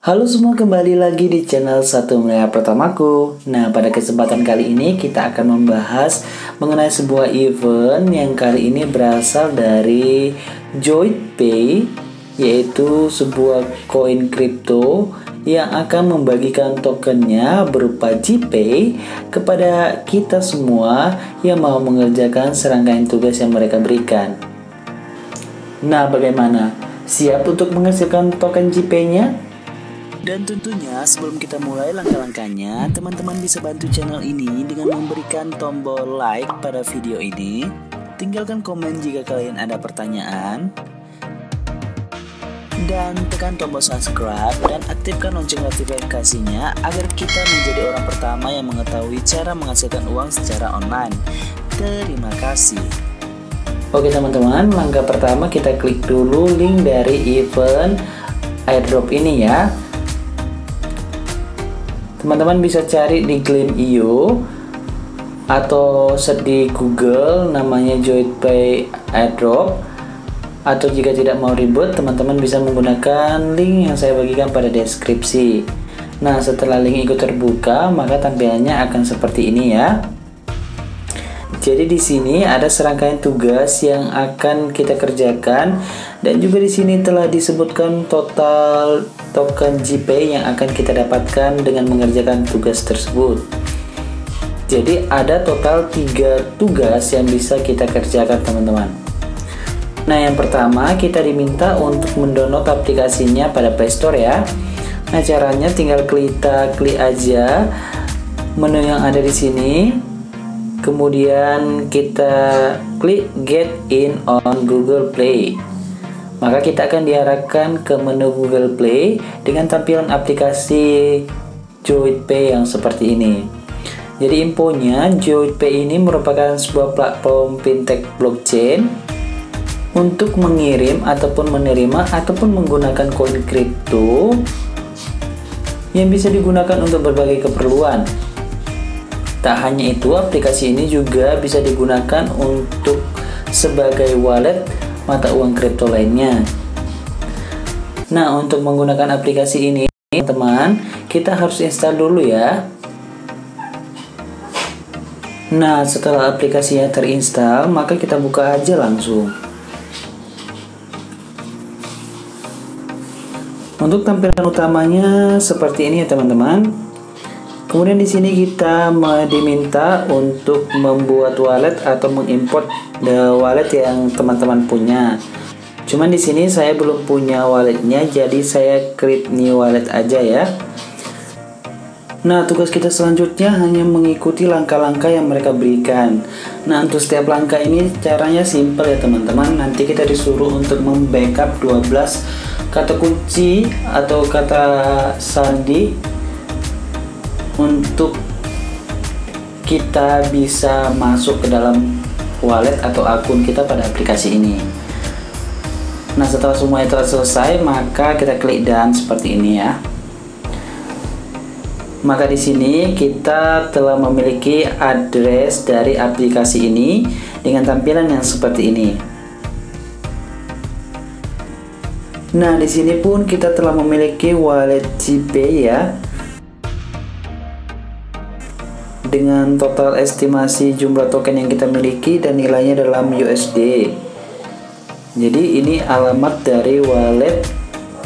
Halo semua, kembali lagi di channel Satu Miliar Pertamaku. Nah, pada kesempatan kali ini kita akan membahas mengenai sebuah event yang kali ini berasal dari JoyPay, yaitu sebuah koin kripto yang akan membagikan tokennya berupa GPay kepada kita semua yang mau mengerjakan serangkaian tugas yang mereka berikan. Nah, bagaimana? Siap untuk menghasilkan token GPay-nya? Dan tentunya sebelum kita mulai langkah-langkahnya, teman-teman bisa bantu channel ini dengan memberikan tombol like pada video ini. Tinggalkan komen jika kalian ada pertanyaan. Dan tekan tombol subscribe dan aktifkan lonceng notifikasinya agar kita menjadi orang pertama yang mengetahui cara menghasilkan uang secara online. Terima kasih. Oke teman-teman, langkah pertama kita klik dulu link dari event airdrop ini ya. Teman-teman bisa cari di Gleam.io atau search di Google namanya JoyPay Airdrop, atau jika tidak mau ribet, teman-teman bisa menggunakan link yang saya bagikan pada deskripsi. Nah, setelah link itu terbuka, maka tampilannya akan seperti ini ya. Jadi di sini ada serangkaian tugas yang akan kita kerjakan, dan juga di sini telah disebutkan total token GPay yang akan kita dapatkan dengan mengerjakan tugas tersebut. Jadi ada total 3 tugas yang bisa kita kerjakan teman-teman. Nah, yang pertama kita diminta untuk mendownload aplikasinya pada Play Store ya. Nah, caranya tinggal klik aja menu yang ada di sini. Kemudian kita klik Get In on Google Play. Maka kita akan diarahkan ke menu Google Play dengan tampilan aplikasi JoyPay yang seperti ini. Jadi infonya, JoyPay ini merupakan sebuah platform fintech blockchain untuk mengirim ataupun menerima ataupun menggunakan koin kripto yang bisa digunakan untuk berbagai keperluan. Tak hanya itu, aplikasi ini juga bisa digunakan untuk sebagai wallet mata uang kripto lainnya. Nah, untuk menggunakan aplikasi ini, teman-teman, kita harus install dulu ya. Nah, setelah aplikasinya terinstall, maka kita buka aja langsung. Untuk tampilan utamanya seperti ini ya, teman-teman. Kemudian di sini kita diminta untuk membuat wallet atau mengimport wallet yang teman-teman punya. Cuman di sini saya belum punya walletnya, jadi saya create new wallet aja ya. Nah, tugas kita selanjutnya hanya mengikuti langkah-langkah yang mereka berikan. Nah, untuk setiap langkah ini caranya simple ya teman-teman. Nanti kita disuruh untuk membackup 12 kata kunci atau kata sandi untuk kita bisa masuk ke dalam wallet atau akun kita pada aplikasi ini. Nah, setelah semua itu selesai, maka kita klik done seperti ini ya. Maka di sini kita telah memiliki address dari aplikasi ini dengan tampilan yang seperti ini. Nah, di sini pun kita telah memiliki wallet GPay ya, dengan total estimasi jumlah token yang kita miliki dan nilainya dalam USD. Jadi ini alamat dari wallet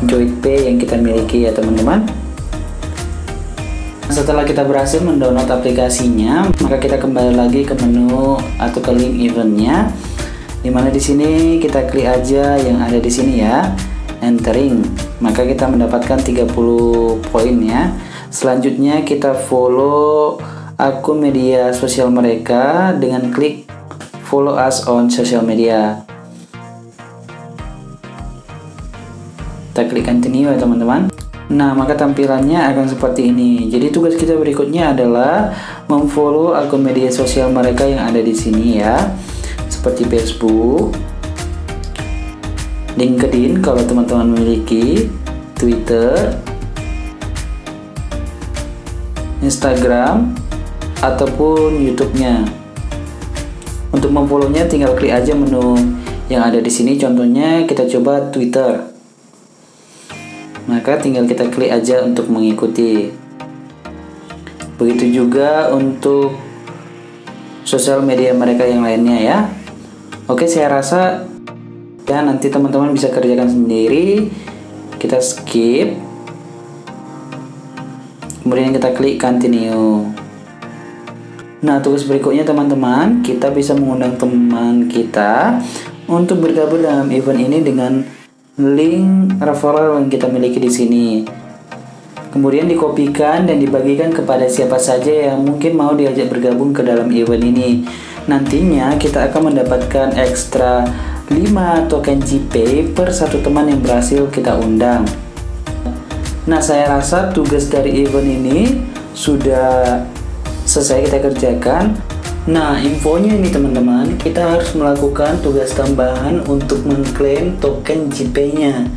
JoyPay yang kita miliki ya teman-teman. Setelah kita berhasil mendownload aplikasinya, maka kita kembali lagi ke menu atau ke link eventnya, dimana di sini kita klik aja yang ada di sini ya, entering. Maka kita mendapatkan 30 poin ya. Selanjutnya kita follow akun media sosial mereka dengan klik follow us on social media. Kita klik continue ya teman-teman. Nah, maka tampilannya akan seperti ini. Jadi tugas kita berikutnya adalah memfollow akun media sosial mereka yang ada di sini ya, seperti Facebook, LinkedIn kalau teman-teman memiliki, Twitter, Instagram, ataupun YouTube-nya. Untuk memfollow-nya tinggal klik aja menu yang ada di sini. Contohnya kita coba Twitter. Maka tinggal kita klik aja untuk mengikuti. Begitu juga untuk sosial media mereka yang lainnya ya. Oke, saya rasa ya nanti teman-teman bisa kerjakan sendiri. Kita skip. Kemudian kita klik continue. Nah, tugas berikutnya teman-teman, kita bisa mengundang teman kita untuk bergabung dalam event ini dengan link referral yang kita miliki di sini. Kemudian dikopikan dan dibagikan kepada siapa saja yang mungkin mau diajak bergabung ke dalam event ini. Nantinya kita akan mendapatkan ekstra 5 token GPay per satu teman yang berhasil kita undang. Nah, saya rasa tugas dari event ini sudah selesai kita kerjakan. Nah, infonya ini teman-teman, kita harus melakukan tugas tambahan untuk mengklaim token GPay-nya.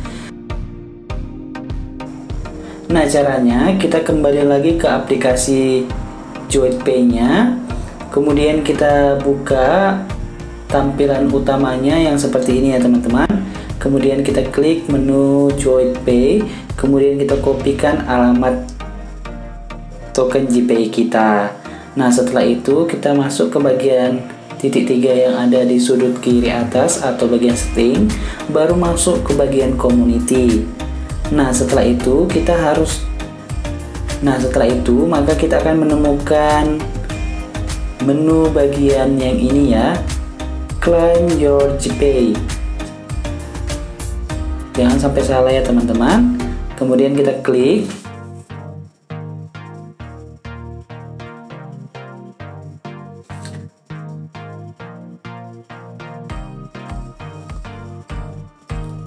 Nah, caranya kita kembali lagi ke aplikasi JoinPay-nya. Kemudian kita buka tampilan utamanya yang seperti ini ya teman-teman. Kemudian kita klik menu JoinPay. Kemudian kita kopikan alamat token GPay kita. Nah, setelah itu kita masuk ke bagian titik 3 yang ada di sudut kiri atas atau bagian setting, baru masuk ke bagian community. Nah, setelah itu maka kita akan menemukan menu bagian yang ini ya, claim your GPay. Jangan sampai salah ya teman-teman. Kemudian kita klik.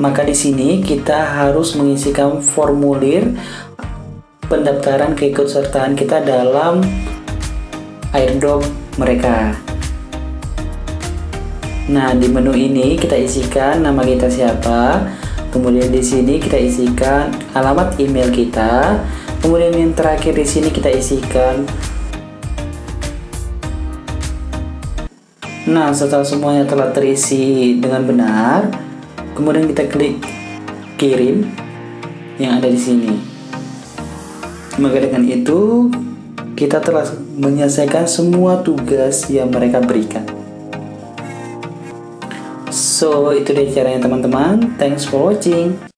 Maka di sini kita harus mengisikan formulir pendaftaran keikutsertaan kita dalam airdrop mereka. Nah, di menu ini kita isikan nama kita siapa. Kemudian di sini kita isikan alamat email kita. Kemudian yang terakhir di sini kita isikan. Nah, setelah semuanya telah terisi dengan benar, kemudian kita klik kirim yang ada di sini. Maka dengan itu kita telah menyelesaikan semua tugas yang mereka berikan. So, itu dia caranya teman-teman. Thanks for watching.